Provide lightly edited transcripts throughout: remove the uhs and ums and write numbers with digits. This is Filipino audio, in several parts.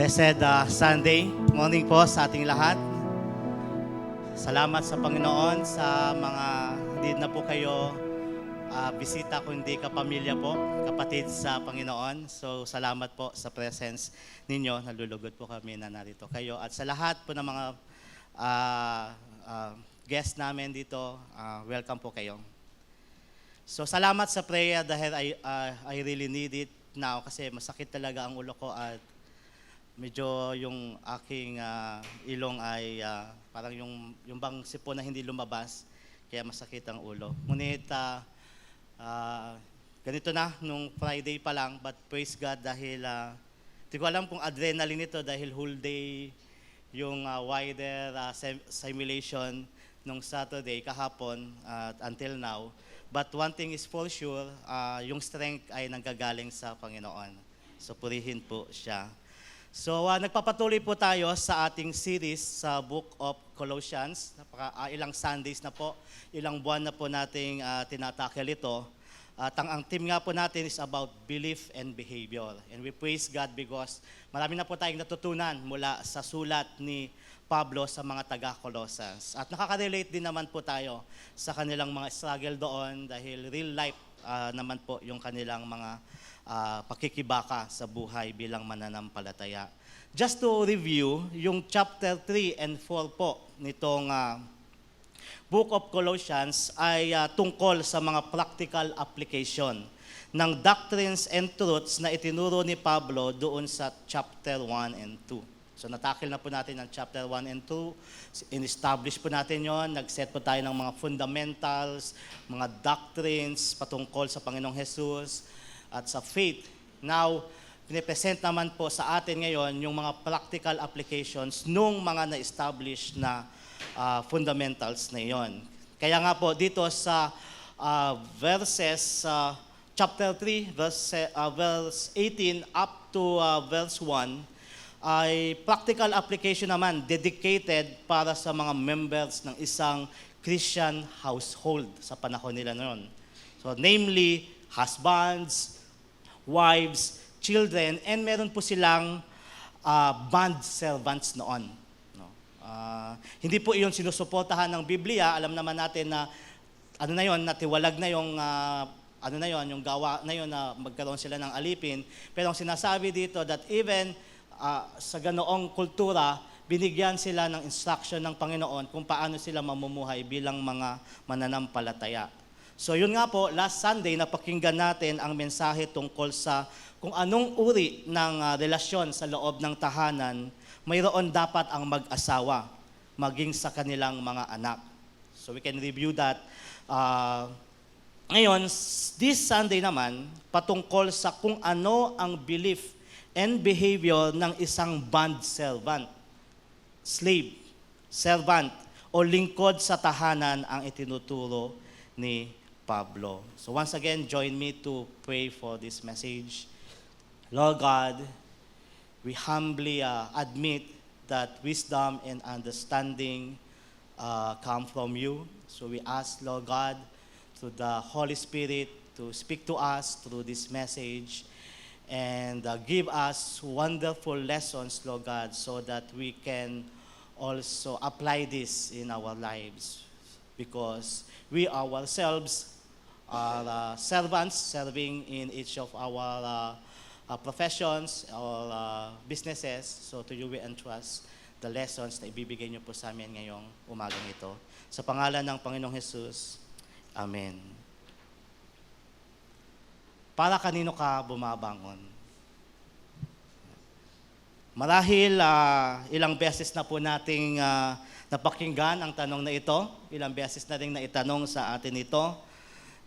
Blessed Sunday morning po sa ating lahat. Salamat sa Panginoon sa mga hindi na po kayo bisita kundi kapamilya po, kapatid sa Panginoon. So salamat po sa presence ninyo. Nalulugod po kami na narito kayo. At sa lahat po ng mga guest namin dito, welcome po kayo. So salamat sa prayer dahil I really need it now kasi masakit talaga ang ulo ko at medyo yung aking ilong ay parang yung bang sipon na hindi lumabas, kaya masakit ang ulo. Ngunit ganito na nung Friday pa lang, but praise God dahil hindi ko alam kung adrenaline ito dahil whole day yung wider simulation nung Saturday kahapon until now. But one thing is for sure, yung strength ay nanggagaling sa Panginoon. So purihin po siya. So nagpapatuloy po tayo sa ating series sa Book of Colossians. Ilang Sundays na po, ilang buwan na po nating tinatakel ito. At ang theme nga po natin is about belief and behavior. And we praise God because marami na po tayong natutunan mula sa sulat ni Pablo sa mga taga-Colossians. At nakaka-relate din naman po tayo sa kanilang mga struggle doon dahil real life naman po yung kanilang mga pakikibaka sa buhay bilang mananampalataya. Just to review, yung chapter 3 and 4 po nitong Book of Colossians ay tungkol sa mga practical application ng doctrines and truths na itinuro ni Pablo doon sa chapter 1 and 2. So natakil na po natin ang chapter 1 and 2, in-establish po natin yon, nag-set po tayo ng mga fundamentals, mga doctrines patungkol sa Panginoong Jesus at sa faith. Now, pinipresent naman po sa atin ngayon yung mga practical applications nung mga na-establish na fundamentals na iyon. Kaya nga po dito sa verses, chapter 3, verse 18 up to verse 1, ay practical application naman dedicated para sa mga members ng isang Christian household sa panahon nila noon. So, namely, husbands, wives, children, and meron po silang bond servants noon. No? Hindi po iyon sinusuportahan ng Biblia. Alam naman natin na ano na yon, natiwalag na yung yung gawa na yon na magkaroon sila ng alipin. Pero ang sinasabi dito that even sa ganoong kultura, binigyan sila ng instruction ng Panginoon kung paano sila mamumuhay bilang mga mananampalataya. So yun nga po, last Sunday napakinggan natin ang mensahe tungkol sa kung anong uri ng relasyon sa loob ng tahanan mayroon dapat ang mag-asawa maging sa kanilang mga anak. So we can review that. Ngayon, this Sunday naman, patungkol sa kung ano ang belief and behavior ng isang bond servant, slave, servant, o lingkod sa tahanan ang itinuturo ni Pablo. So once again, join me to pray for this message. Lord God, we humbly admit that wisdom and understanding come from you. So we ask, Lord God, through the Holy Spirit to speak to us through this message and give us wonderful lessons, Lord God, so that we can also apply this in our lives because we ourselves are servants serving in each of our professions or businesses. So to you we entrust the lessons na ibibigay niyo po sa amin ngayong umagang ito. Sa pangalan ng Panginoong Jesus, Amen. Para kanino ka bumabangon? Marahil ilang beses na po nating napakinggan ang tanong na ito. Ilang beses na rin naitanong sa atin ito.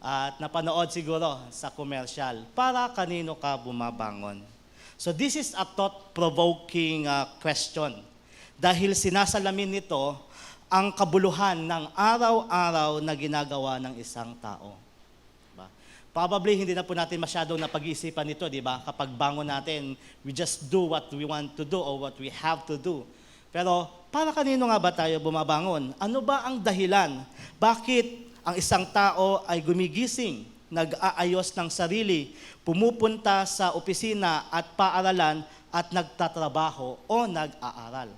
At napanood siguro sa commercial, para kanino ka bumabangon? So this is a thought-provoking question dahil sinasalamin nito ang kabuluhan ng araw-araw na ginagawa ng isang tao. Diba? Probably hindi na po natin masyadong napag-iisipan ito, di ba? Kapag bangon natin, we just do what we want to do or what we have to do. Pero para kanino nga ba tayo bumabangon? Ano ba ang dahilan? Bakit ang isang tao ay gumigising, nag-aayos ng sarili, pumupunta sa opisina at paaralan at nagtatrabaho o nag-aaral.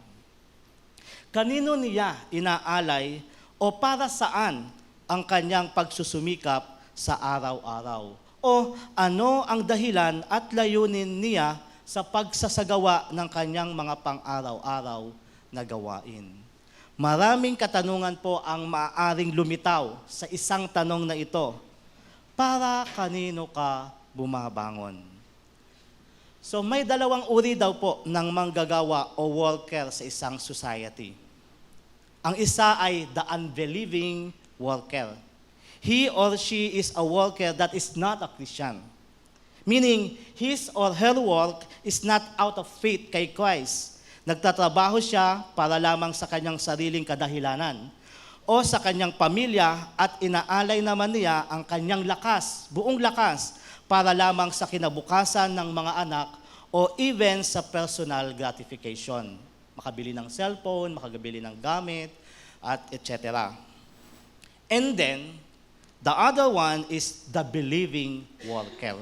Kanino niya inaalay o para saan ang kanyang pagsusumikap sa araw-araw? O ano ang dahilan at layunin niya sa pagsasagawa ng kanyang mga pang-araw-araw na gawain? Maraming katanungan po ang maaaring lumitaw sa isang tanong na ito. Para kanino ka bumabangon? So may dalawang uri daw po ng manggagawa o worker sa isang society. Ang isa ay the unbelieving worker. He or she is a worker that is not a Christian. Meaning, his or her work is not out of faith kay Christ. Nagtatrabaho siya para lamang sa kanyang sariling kadahilanan o sa kanyang pamilya at inaalay naman niya ang kanyang lakas, buong lakas, para lamang sa kinabukasan ng mga anak o even sa personal gratification. Makabili ng cellphone, makabili ng gamit, at etc. And then, the other one is the believing worker.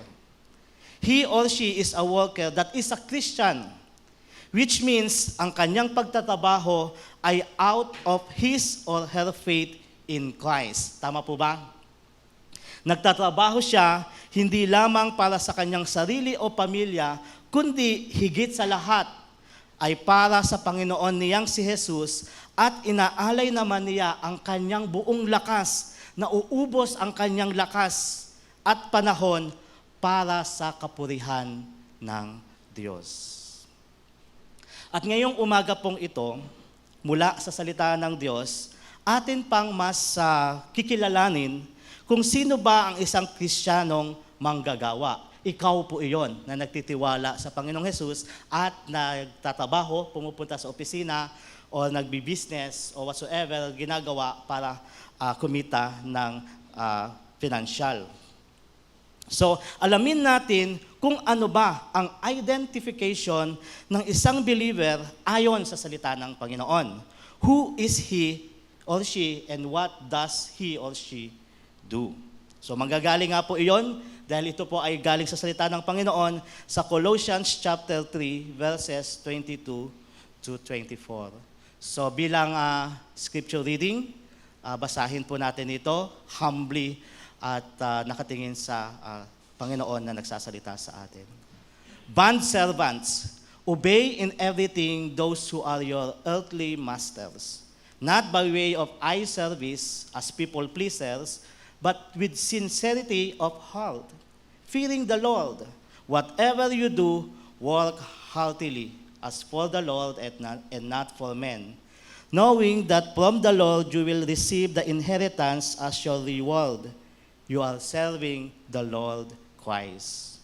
He or she is a worker that is a Christian, which means ang kanyang pagtatrabaho ay out of his or her faith in Christ. Tama po ba? Nagtatrabaho siya hindi lamang para sa kanyang sarili o pamilya, kundi higit sa lahat ay para sa Panginoon niyang si Jesus at inaalay naman niya ang kanyang buong lakas, nauubos ang kanyang lakas at panahon para sa kapurihan ng Diyos. At ngayong umaga pong ito, mula sa salita ng Diyos, atin pang mas kikilalanin kung sino ba ang isang Kristiyanong manggagawa. Ikaw po iyon na nagtitiwala sa Panginoong Hesus at nagtatrabaho, pumupunta sa opisina o nagbi-business o whatsoever ginagawa para kumita ng financial. So, alamin natin kung ano ba ang identification ng isang believer ayon sa salita ng Panginoon. Who is he or she and what does he or she do? So, manggagaling nga po iyon dahil ito po ay galing sa salita ng Panginoon sa Colossians chapter 3 verses 22 to 24. So, bilang scripture reading, basahin po natin ito humbly at nakatingin sa Panginoon na nagsasalita sa atin. Bond servants, obey in everything those who are your earthly masters, not by way of eye service as people pleasers, but with sincerity of heart, fearing the Lord. Whatever you do, work heartily as for the Lord and not for men, knowing that from the Lord you will receive the inheritance as your reward. You are serving the Lord Christ.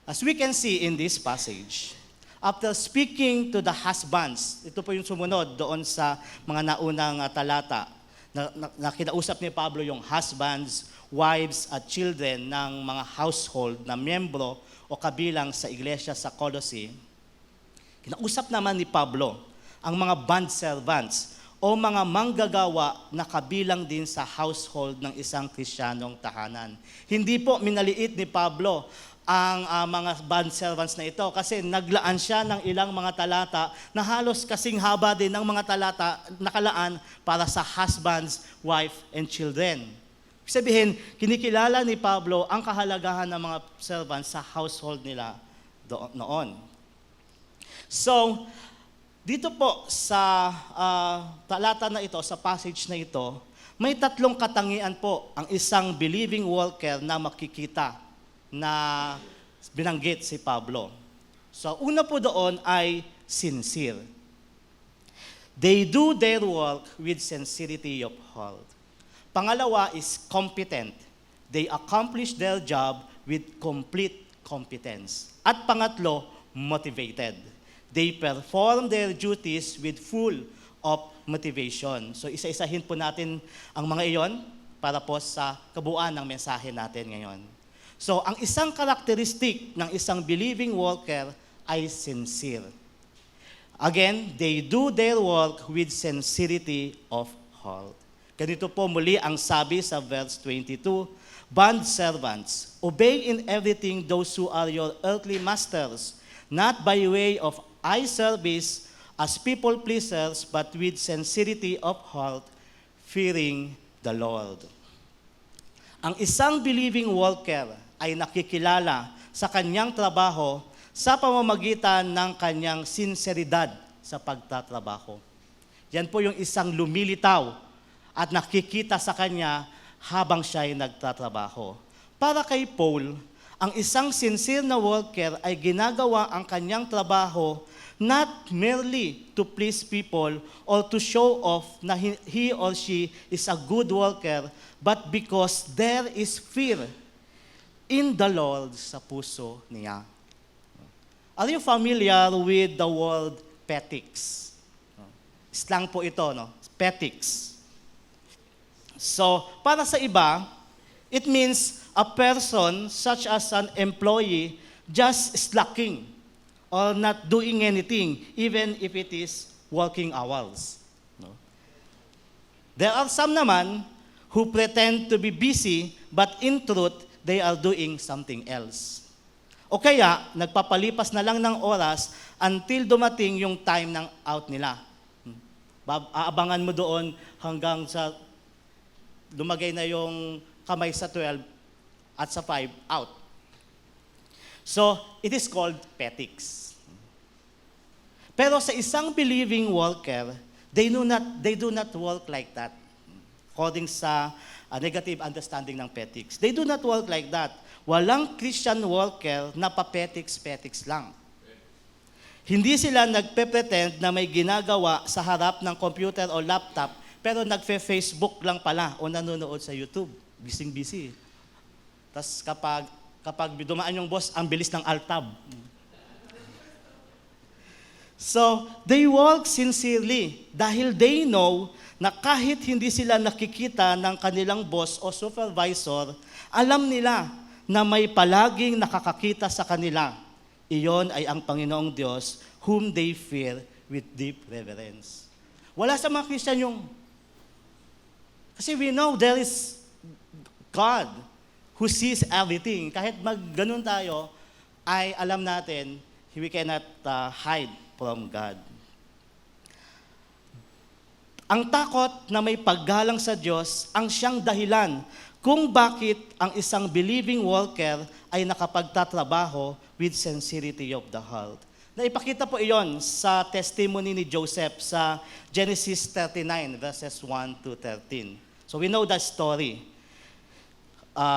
As we can see in this passage, after speaking to the husbands, ito po yung sumunod doon sa mga naunang talata, na kinausap ni Pablo yung husbands, wives at children ng mga household na miyembro o kabilang sa iglesia sa Colossae. Kinausap naman ni Pablo ang mga bond servants o mga manggagawa na kabilang din sa household ng isang Kristiyanong tahanan. Hindi po minaliit ni Pablo ang mga bond servants na ito kasi naglaan siya ng ilang mga talata na halos kasing haba din ng mga talata nakalaan para sa husbands, wife, and children. Ibig sabihin, kinikilala ni Pablo ang kahalagahan ng mga servants sa household nila noon. So, dito po sa talata na ito, sa passage na ito, may tatlong katangian po ang isang believing worker na makikita na binanggit si Pablo. So, una po doon ay sincere. They do their work with sincerity of heart. Pangalawa is competent. They accomplish their job with complete competence. At pangatlo, motivated. They perform their duties with full of motivation. So isa-isahin po natin ang mga iyon para po sa kabuuan ng mensahe natin ngayon. So ang isang karakteristik ng isang believing worker ay sincere. Again, they do their work with sincerity of heart. Ganito po muli ang sabi sa verse 22, Bond servants, obey in everything those who are your earthly masters, not by way of eye service as people pleasers, but with sincerity of heart, fearing the Lord. Ang isang believing worker ay nakikilala sa kanyang trabaho sa pamamagitan ng kanyang sinseridad sa pagtatrabaho. Yan po yung isang lumilitaw at nakikita sa kanya habang siya ay nagtatrabaho. Para kay Paul, ang isang sincere na worker ay ginagawa ang kanyang trabaho not merely to please people or to show off na he or she is a good worker, but because there is fear in the Lord sa puso niya. Are you familiar with the word petics? Slang po ito, no? Petics. So, para sa iba, it means a person such as an employee just slacking or not doing anything, even if it is working hours. No? There are some naman who pretend to be busy, but in truth, they are doing something else. O kaya, nagpapalipas na lang ng oras until dumating yung time ng out nila. Aabangan mo doon hanggang sa lumagay na yung kamay sa 12 at sa 5, out. So, it is called petics. Pero sa isang believing worker, they do not work like that. According sa negative understanding ng petics. They do not work like that. Walang Christian worker na pa-petics lang. Hindi sila nagpe-pretend na may ginagawa sa harap ng computer o laptop, pero nagfe-Facebook lang pala o nanonood sa YouTube. Busy. Tapos kapag dumaan yung boss, ang bilis ng alt-tab. So, they work sincerely dahil they know na kahit hindi sila nakikita ng kanilang boss o supervisor, alam nila na may palaging nakakakita sa kanila. Iyon ay ang Panginoong Diyos whom they fear with deep reverence. Wala sa mga Christian yung, kasi we know there is God who sees everything. Kahit magganon tayo, ay alam natin, we cannot hide from God. Ang takot na may paggalang sa Diyos ang siyang dahilan kung bakit ang isang believing worker ay nakapagtatrabaho with sincerity of the heart. Naipakita po iyon sa testimony ni Joseph sa Genesis 39, verses 1 to 13. So we know that story.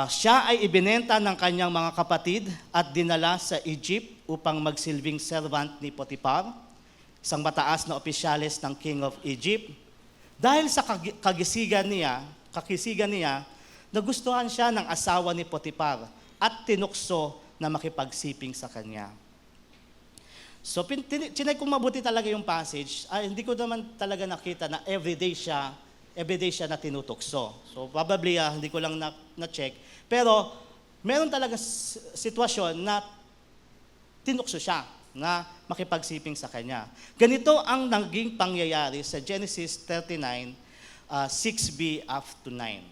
Siya ay ibinenta ng kanyang mga kapatid at dinala sa Egypt upang magsilbing servant ni Potiphar, isang mataas na opisyalis ng King of Egypt. Dahil sa kakisigan niya, nagustuhan siya ng asawa ni Potiphar at tinukso na makipagsiping sa kanya. So, chinay kong mabuti talaga yung passage. Hindi ko naman talaga nakita na everyday siya na tinutukso. So, probably, hindi ko lang na-check. Pero, meron talaga sitwasyon na tinukso siya na makipagsiping sa kanya. Ganito ang naging pangyayari sa Genesis 39, 6b up to 9.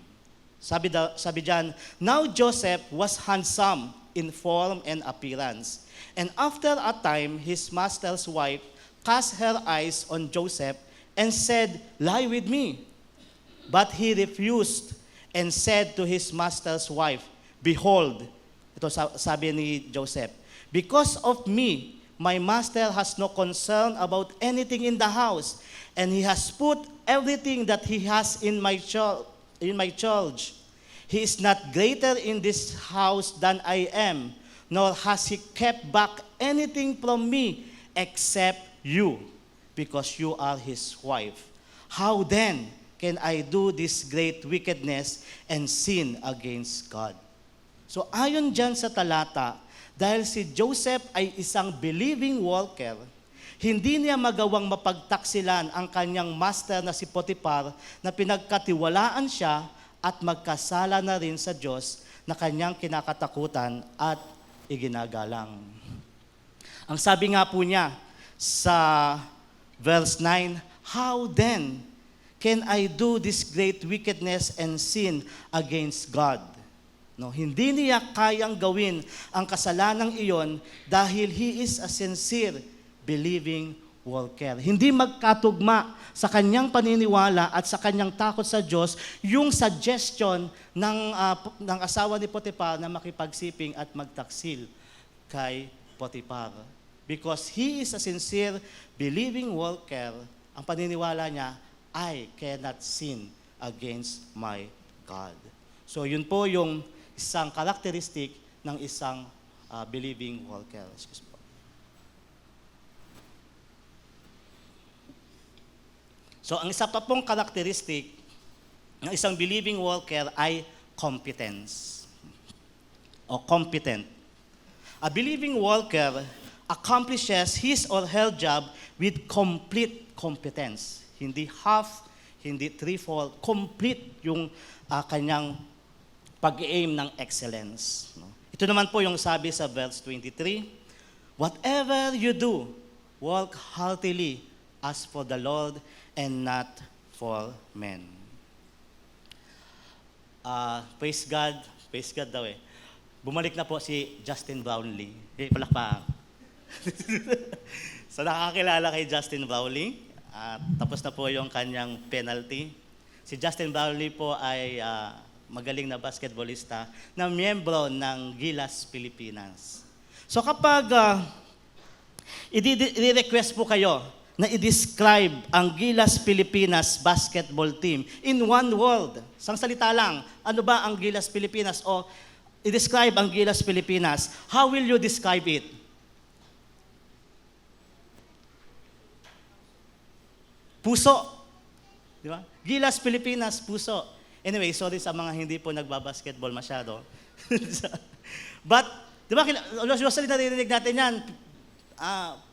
Sabi diyan, now Joseph was handsome in form and appearance. And after a time, his master's wife cast her eyes on Joseph and said, lie with me. But he refused and said to his master's wife, behold, ito sabi ni Joseph, because of me, my master has no concern about anything in the house, and he has put everything that he has in my charge. He is not greater in this house than I am, nor has he kept back anything from me except you, because you are his wife. How then can I do this great wickedness and sin against God? So ayon dyan sa talata, dahil si Joseph ay isang believing worker, hindi niya magawang mapagtaksilan ang kanyang master na si Potiphar na pinagkatiwalaan siya at magkasala na rin sa Diyos na kanyang kinakatakutan at iginagalang. Ang sabi nga po niya sa verse 9, how then can I do this great wickedness and sin against God? No, hindi niya kayang gawin ang kasalanang iyon dahil he is a sincere believing worker. Hindi magkatugma sa kanyang paniniwala at sa kanyang takot sa Diyos yung suggestion ng asawa ni Potiphar na makipagsiping at magtaksil kay Potiphar. Because he is a sincere believing worker, ang paniniwala niya, I cannot sin against my God. So yun po yung isang characteristic ng isang believing worker. Excuse me. So ang isa pa pong characteristic ng isang believing worker ay competence o competent. A believing worker accomplishes his or her job with complete competence. Hindi half, hindi threefold, complete yung kanyang pag-aim ng excellence. Ito naman po yung sabi sa verse 23, whatever you do, work heartily as for the Lord and not for men. Praise God daw eh. Bumalik na po si Justin Brownlee. Palakpak. So nakakilala kay Justin Brownlee. Tapos na po yung kanyang penalty. Si Justin Brownlee po ay magaling na basketballista na miyembro ng Gilas Pilipinas. So kapag i-request po kayo na i-describe ang Gilas Pilipinas basketball team in one word, isang salita lang, ano ba ang Gilas Pilipinas o i-describe ang Gilas Pilipinas, how will you describe it? Puso. Di ba? Gilas Pilipinas, puso. Anyway, sorry sa mga hindi po nagbabasketball masyado. But, di ba, usually naririnig natin yan,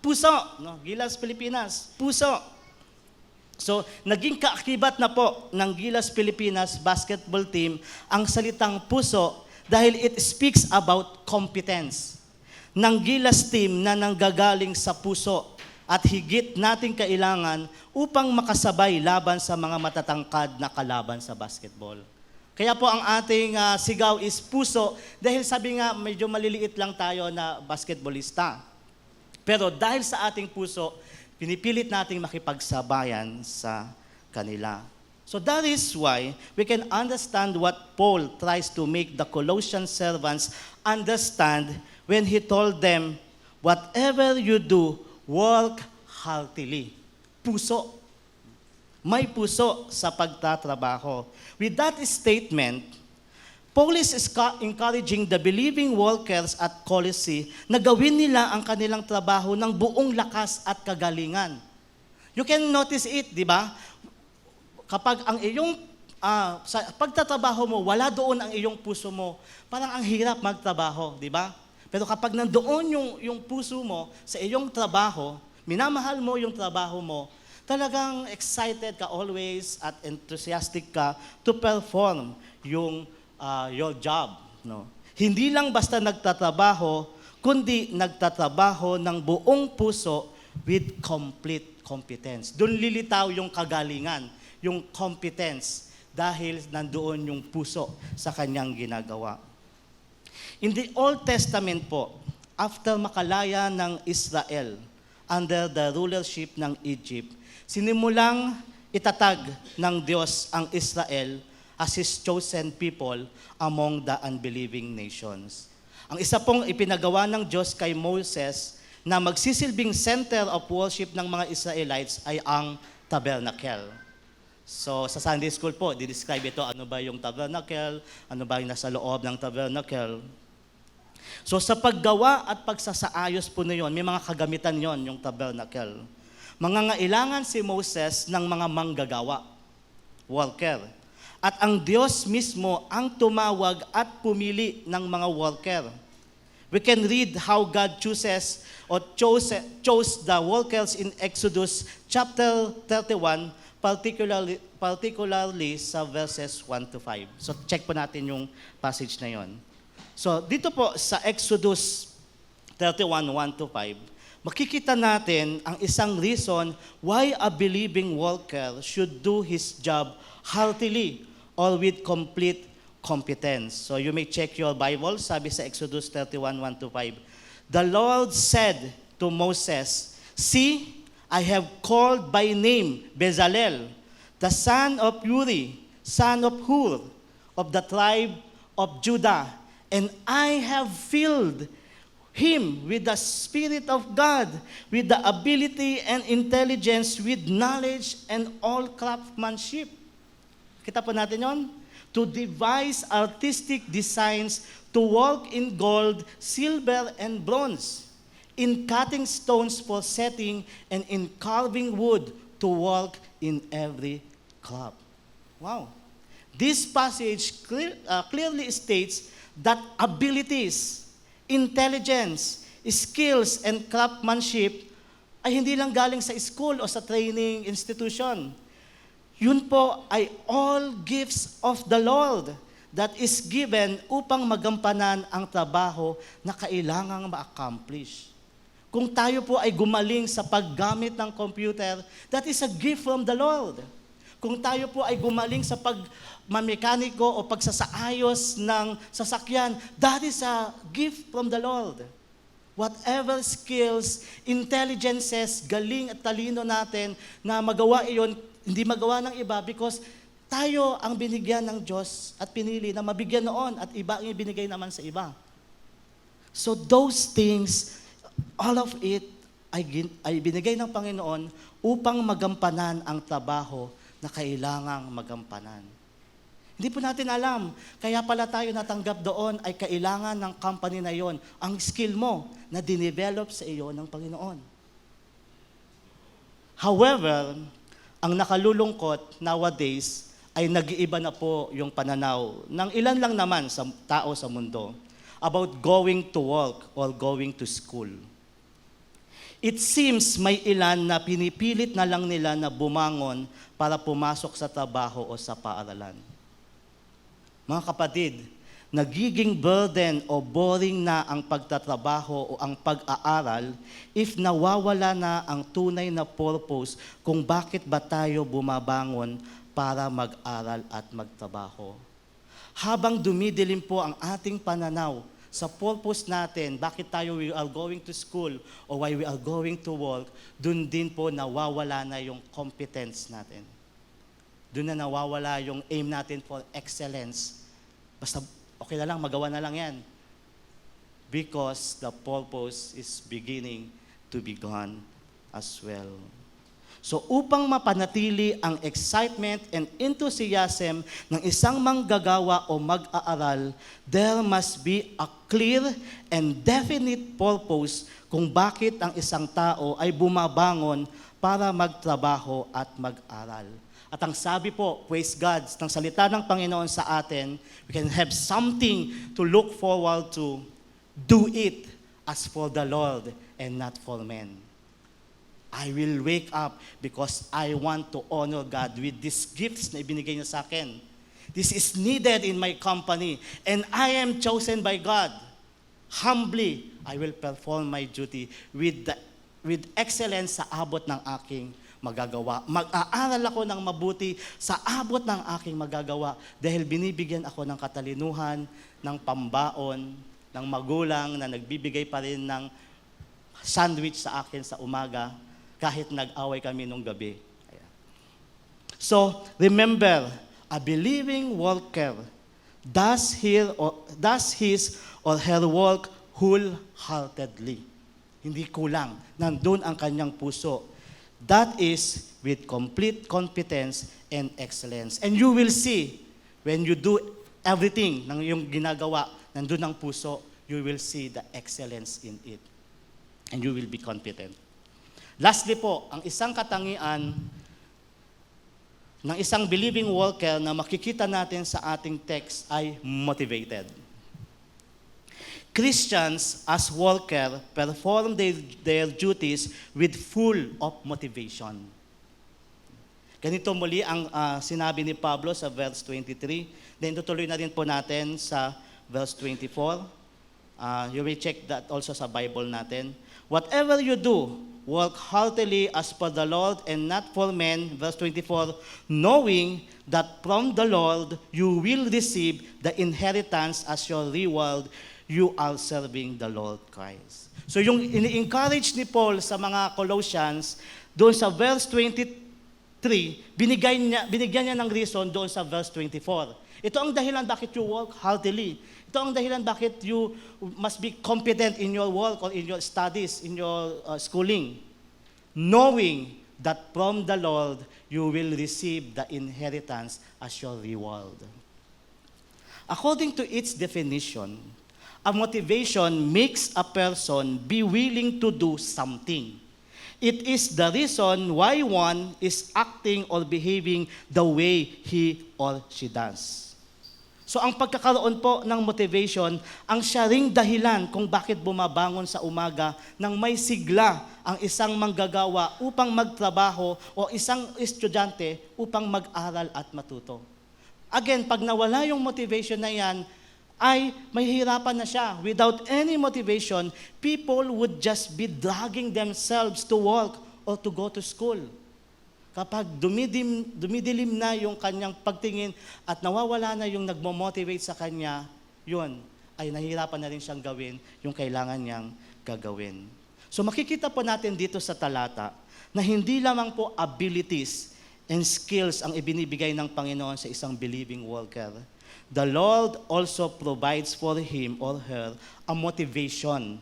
puso, no? Gilas Pilipinas, puso. So, naging kaakibat na po ng Gilas Pilipinas basketball team ang salitang puso dahil it speaks about competence ng Gilas team na nanggagaling sa puso at higit nating kailangan upang makasabay laban sa mga matatangkad na kalaban sa basketball. Kaya po ang ating sigaw is puso dahil sabi nga medyo maliliit lang tayo na basketballista. Pero dahil sa ating puso, pinipilit nating makipagsabayan sa kanila. So that is why we can understand what Paul tries to make the Colossian servants understand when he told them, whatever you do, work heartily. Puso. May puso sa pagtatrabaho. With that statement, Paul is encouraging the believing workers at Colossae na gawin nila ang kanilang trabaho ng buong lakas at kagalingan. You can notice it, di ba? Kapag ang iyong sa pagtatrabaho mo, wala doon ang iyong puso mo, parang ang hirap magtrabaho, di ba? Pero kapag nandoon yung puso mo sa iyong trabaho, minamahal mo yung trabaho mo, talagang excited ka always at enthusiastic ka to perform your job. No? Hindi lang basta nagtatrabaho, kundi nagtatrabaho ng buong puso with complete competence. Doon lilitaw yung kagalingan, yung competence, dahil nandoon yung puso sa kanyang ginagawa. In the Old Testament po, after makalaya ng Israel under the rulership ng Egypt, sinimulang itatag ng Diyos ang Israel as His chosen people among the unbelieving nations. Ang isa pong ipinagawa ng Diyos kay Moses na magsisilbing center of worship ng mga Israelites ay ang tabernacle. So sa Sunday school po, di-describe ito, ano ba yung tabernacle, ano ba yung nasa loob ng tabernacle. So sa paggawa at pagsasaayos po na yun, may mga kagamitan yon yung tabernacle. Mangangailangan si Moses ng mga manggagawa, worker. At ang Diyos mismo ang tumawag at pumili ng mga worker. We can read how God chose the workers in Exodus chapter 31, particularly sa verses 1 to 5. So check po natin yung passage na yon. So dito po sa Exodus 31, 1 to 5, makikita natin ang isang reason why a believing worker should do his job heartily or with complete competence. So you may check your Bible, sabi sa Exodus 31, 1-5. The Lord said to Moses, "See, I have called by name Bezalel, the son of Uri, son of Hur, of the tribe of Judah, and I have filled him with the Spirit of God, with the ability and intelligence, with knowledge and all craftsmanship." Kita po natin yon? To devise artistic designs, to work in gold, silver, and bronze, in cutting stones for setting, and in carving wood, to work in every craft. Wow. This passage clearly states that abilities, intelligence, skills, and craftsmanship ay hindi lang galing sa school o sa training institution. Yun po ay all gifts of the Lord that is given upang magampanan ang trabaho na kailangang ma-accomplish. Kung tayo po ay gumaling sa paggamit ng computer, that is a gift from the Lord. Kung tayo po ay gumaling sa pagmamekaniko o pagsasaayos ng sasakyan, that is a gift from the Lord. Whatever skills, intelligences, galing at talino natin na magawa iyon, hindi magawa ng iba because tayo ang binigyan ng Diyos at pinili na mabigyan noon at iba ang ibinigay naman sa iba. So those things, all of it ay binigay ng Panginoon upang magampanan ang trabaho na kailangang magampanan. Hindi po natin alam, kaya pala tayo natanggap doon ay kailangan ng company na yon, ang skill mo na dinevelop sa iyo ng Panginoon. However, ang nakalulungkot nowadays ay nag-iiba na po yung pananaw ng ilan lang naman sa tao sa mundo about going to work or going to school. It seems may ilan na pinipilit na lang nila na bumangon para pumasok sa trabaho o sa paaralan. Mga kapatid, nagiging burden o boring na ang pagtatrabaho o ang pag-aaral if nawawala na ang tunay na purpose kung bakit ba tayo bumabangon para mag-aral at magtrabaho. Habang dumidilim po ang ating pananaw sa purpose natin, bakit tayo we are going to school o why we are going to work, dun din po nawawala na yung competence natin. Dun na nawawala yung aim natin for excellence. Basta okay na lang, magawa na lang yan. Because the purpose is beginning to be gone as well. So upang mapanatili ang excitement and enthusiasm ng isang manggagawa o mag-aaral, there must be a clear and definite purpose kung bakit ang isang tao ay bumabangon para magtrabaho at mag-aral. At ang sabi po, praise God, ng salita ng Panginoon sa atin, we can have something to look forward to. Do it as for the Lord and not for men. I will wake up because I want to honor God with these gifts na ibinigay niya sa akin. This is needed in my company and I am chosen by God. Humbly, I will perform my duty with excellence sa abot ng aking magagawa. Mag-aaral ako ng mabuti sa abot ng aking magagawa dahil binibigyan ako ng katalinuhan, ng pambaon, ng magulang na nagbibigay pa rin ng sandwich sa akin sa umaga kahit nag-away kami nung gabi. So, remember, a believing worker does his or her work wholeheartedly. Hindi kulang. Nandun ang kanyang puso. That is with complete competence and excellence. And you will see, when you do everything ng yung ginagawa, nandun ang puso, you will see the excellence in it. And you will be competent. Lastly po, ang isang katangian ng isang believing worker na makikita natin sa ating text ay motivated. Christians as worker perform their duties with full of motivation. Ganito muli ang sinabi ni Pablo sa verse 23. Then tutuloy na rin po natin sa verse 24. You may check that also sa Bible natin. Whatever you do, work heartily as for the Lord and not for men, verse 24, knowing that from the Lord you will receive the inheritance as your reward. You are serving the Lord Christ. So yung ini-encourage ni Paul sa mga Colossians, doon sa verse 23, binigyan niya ng reason doon sa verse 24. Ito ang dahilan bakit you work heartily. Ito ang dahilan bakit you must be competent in your work or in your studies, in your schooling. Knowing that from the Lord you will receive the inheritance as your reward. According to its definition, a motivation makes a person be willing to do something. It is the reason why one is acting or behaving the way he or she does. So ang pagkakaroon po ng motivation, ang siya ring dahilan kung bakit bumabangon sa umaga nang may sigla ang isang manggagawa upang magtrabaho o isang estudyante upang mag-aral at matuto. Again, pag nawala yung motivation na yan, ay mahihirapan na siya. Without any motivation, people would just be dragging themselves to work or to go to school. Kapag dumidilim na yung kanyang pagtingin at nawawala na yung nagmo-motivate sa kanya, yun, ay nahihirapan na rin siyang gawin yung kailangan niyang gagawin. So makikita po natin dito sa talata na hindi lamang po abilities and skills ang ibinibigay ng Panginoon sa isang believing worker. The Lord also provides for him or her a motivation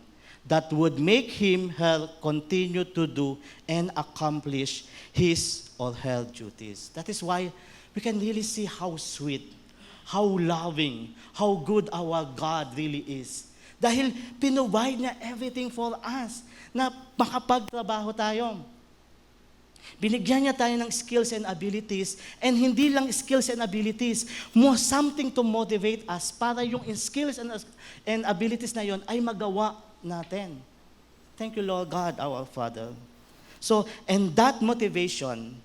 that would make him, her continue to do and accomplish his or her duties. That is why we can really see how sweet, how loving, how good our God really is. Dahil pinrovide niya everything for us na makapagtrabaho tayo. Binigyan niya tayo ng skills and abilities, and hindi lang skills and abilities, more something to motivate us para yung skills and abilities na yon ay magawa natin. Thank you, Lord God, our Father. So, and that motivation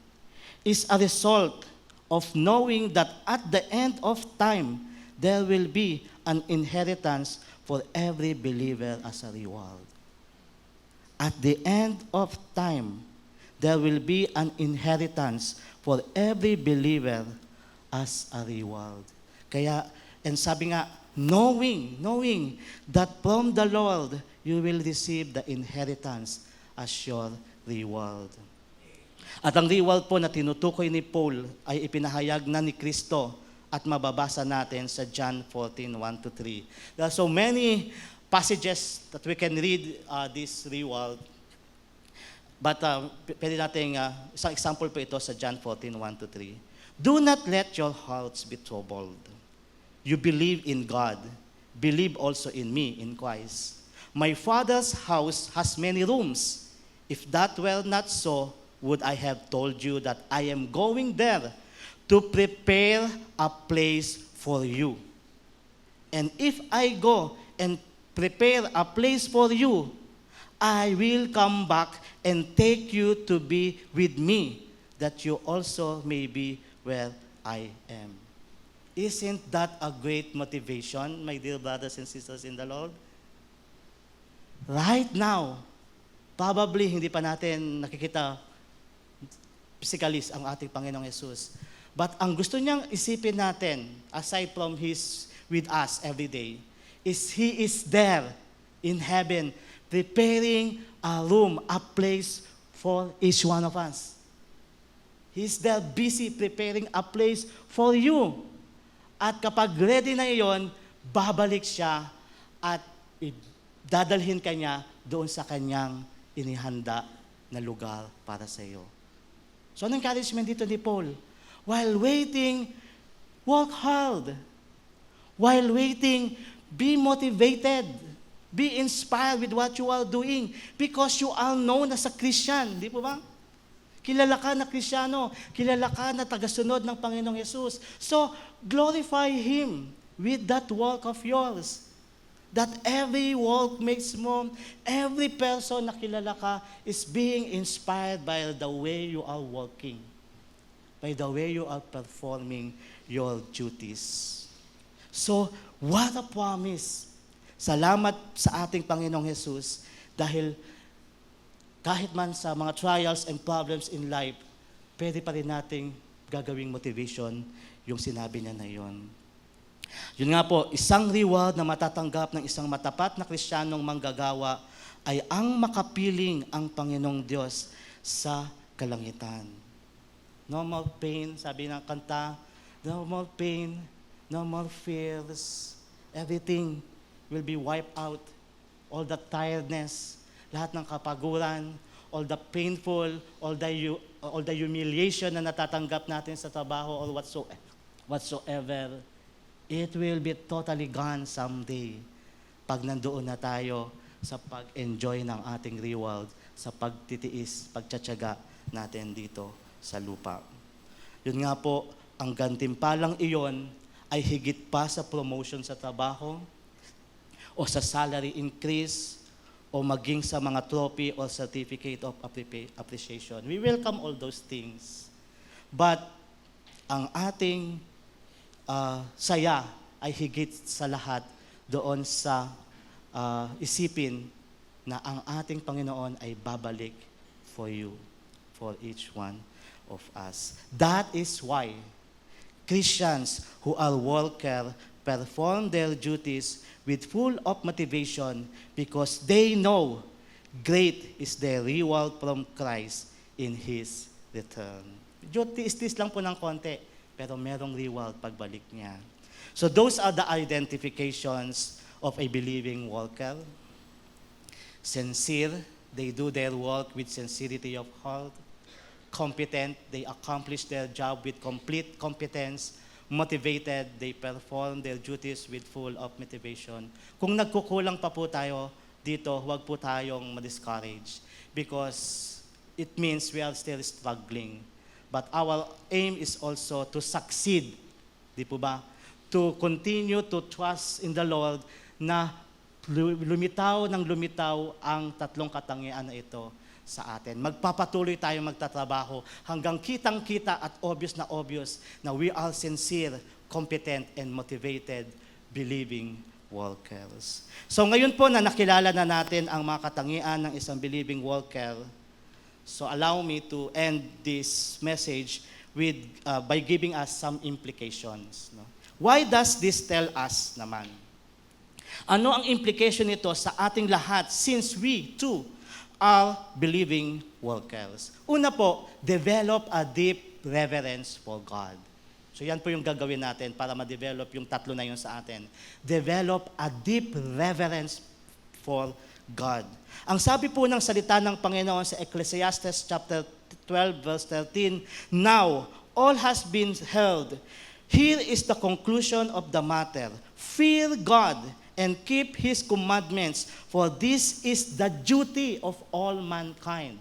is a result of knowing that at the end of time, there will be an inheritance for every believer as a reward. At the end of time, there will be an inheritance for every believer as a reward. Kaya, and sabi nga, knowing that from the Lord, you will receive the inheritance as your reward. At ang reward po na tinutukoy ni Paul ay ipinahayag na ni Kristo at mababasa natin sa John 14:1-3. There are so many passages that we can read this reward. But pwede natin, isang example po ito sa John 14:1-3. Do not let your hearts be troubled. You believe in God. Believe also in me, in Christ. My Father's house has many rooms. If that were not so, would I have told you that I am going there to prepare a place for you? And if I go and prepare a place for you, I will come back and take you to be with me, that you also may be where I am. Isn't that a great motivation, my dear brothers and sisters in the Lord? Right now, probably hindi pa natin nakikita physically ang ating Panginoong Yesus. But ang gusto niyang isipin natin, aside from His with us every day, is He is there in heaven, preparing a room, a place for each one of us. He's there busy preparing a place for you. At kapag ready na iyon, babalik siya at dadalhin ka niya doon sa kanyang inihanda na lugar para sa iyo. So, ang encouragement dito ni Paul, while waiting, work hard. While waiting, be motivated. Be inspired with what you are doing because you are known as a Christian. Di po ba? Kilala ka na Kristiyano. Kilala ka na tagasunod ng Panginoong Yesus. So, glorify Him with that work of yours. That every work makes more, every person na kilala ka is being inspired by the way you are working, by the way you are performing your duties. So, what a promise. Salamat sa ating Panginoong Hesus dahil kahit man sa mga trials and problems in life, pwede pa rin nating gagawing motivation yung sinabi niya na yun. Yun nga po, isang reward na matatanggap ng isang matapat na Kristiyanong manggagawa ay ang makapiling ang Panginoong Diyos sa kalangitan. No more pain, sabi ng kanta, no more pain, no more fears. Everything will be wiped out. All the tiredness, lahat ng kapaguran, all the painful, all the humiliation na natatanggap natin sa trabaho or whatsoever, it will be totally gone someday pag nandoon na tayo sa pag-enjoy ng ating reward, sa pagtitiis, pagtsatsaga natin dito sa lupa. Yun nga po, ang gantimpalang iyon ay higit pa sa promotion sa trabaho o sa salary increase o maging sa mga trophy or certificate of appreciation. We welcome all those things. But ang ating saya ay higit sa lahat doon sa isipin na ang ating Panginoon ay babalik for you, for each one of us. That is why Christians who are worker perform their duties with full of motivation because they know great is their reward from Christ in His return. Tiis-tiis lang po ng konti, pero merong reward pagbalik niya. So those are the identifications of a believing worker. Sincere, they do their work with sincerity of heart. Competent, they accomplish their job with complete competence. Motivated, they perform their duties with full of motivation. Kung nagkukulang pa po tayo dito, huwag po tayong ma-discourage because it means we are still struggling. But our aim is also to succeed, di po ba? To continue to trust in the Lord na lumitaw ng lumitaw ang tatlong katangian na ito sa atin. Magpapatuloy tayo magtatrabaho hanggang kitang-kita at obvious na we are sincere, competent, and motivated believing workers. So ngayon po na nakilala na natin ang mga katangian ng isang believing worker, so allow me to end this message by giving us some implications. No? Why does this tell us naman? Ano ang implication nito sa ating lahat since we too are believing workers? Una po, develop a deep reverence for God. So yan po yung gagawin natin para ma-develop yung tatlo na yun sa atin. Develop a deep reverence for God. Ang sabi po ng salita ng Panginoon sa Ecclesiastes chapter 12 verse 13, "Now all has been heard. Here is the conclusion of the matter. Fear God and keep His commandments, for this is the duty of all mankind."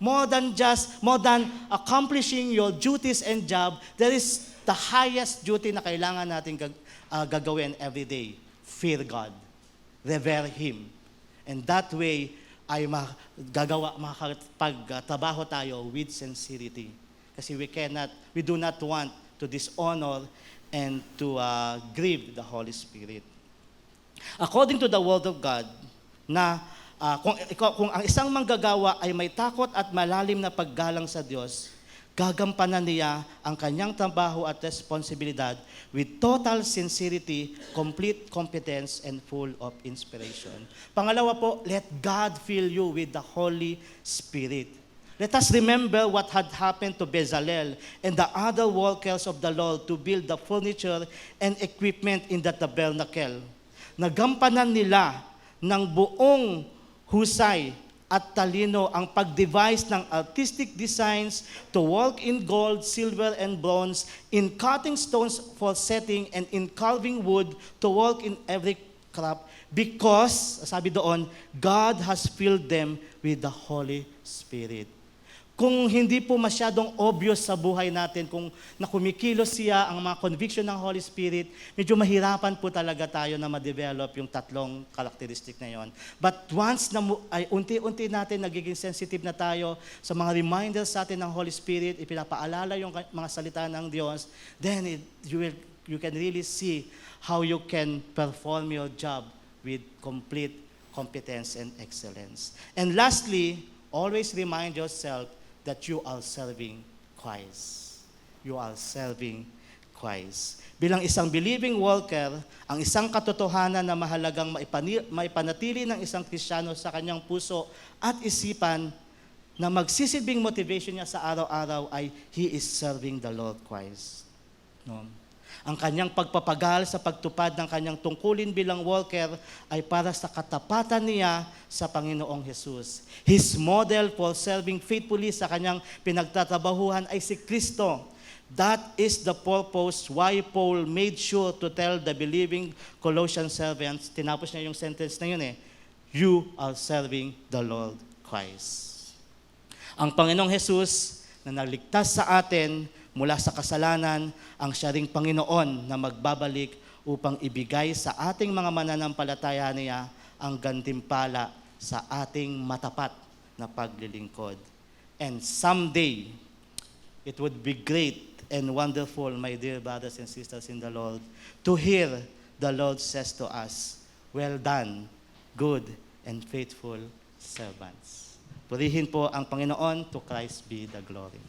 More than accomplishing your duties and job, there is the highest duty na kailangan natin gagawin every day. Fear God. Revere Him. And that way, ay makakapagtrabaho tayo with sincerity. Kasi we do not want to dishonor and to grieve the Holy Spirit. According to the Word of God, na kung ang isang manggagawa ay may takot at malalim na paggalang sa Diyos, gagampanan niya ang kanyang trabaho at responsibilidad with total sincerity, complete competence, and full of inspiration. Pangalawa po, let God fill you with the Holy Spirit. Let us remember what had happened to Bezalel and the other workers of the Lord to build the furniture and equipment in the tabernacle. Nagampanan nila ng buong husay at talino ang pag-devise ng artistic designs to work in gold, silver, and bronze, in cutting stones for setting, and in carving wood to work in every craft, because, sabi doon, God has filled them with the Holy Spirit. Kung hindi po masyadong obvious sa buhay natin, kung nakumikilos siya ang mga conviction ng Holy Spirit, medyo mahirapan po talaga tayo na ma-develop yung tatlong karakteristik na yon. But once na ay unti-unti natin nagiging sensitive na tayo sa mga reminders sa atin ng Holy Spirit, ipinapaalala yung mga salita ng Diyos, then you can really see how you can perform your job with complete competence and excellence. And lastly, always remind yourself that you are serving Christ. You are serving Christ. Bilang isang believing worker, ang isang katotohanan na mahalagang maipanatili ng isang Kristiyano sa kanyang puso at isipan na magsisilbing motivation niya sa araw-araw ay he is serving the Lord Christ. No? Ang kanyang pagpapagal sa pagtupad ng kanyang tungkulin bilang worker ay para sa katapatan niya sa Panginoong Jesus. His model for serving faithfully sa kanyang pinagtatrabahuhan ay si Kristo. That is the purpose why Paul made sure to tell the believing Colossian servants, tinapos niya yung sentence na yun you are serving the Lord Christ. Ang Panginoong Jesus na nagligtas sa atin mula sa kasalanan, ang siya ring Panginoon na magbabalik upang ibigay sa ating mga mananampalataya niya ang gantimpala sa ating matapat na paglilingkod. And someday, it would be great and wonderful, my dear brothers and sisters in the Lord, to hear the Lord says to us, well done, good and faithful servants. Purihin po ang Panginoon, to Christ be the glory.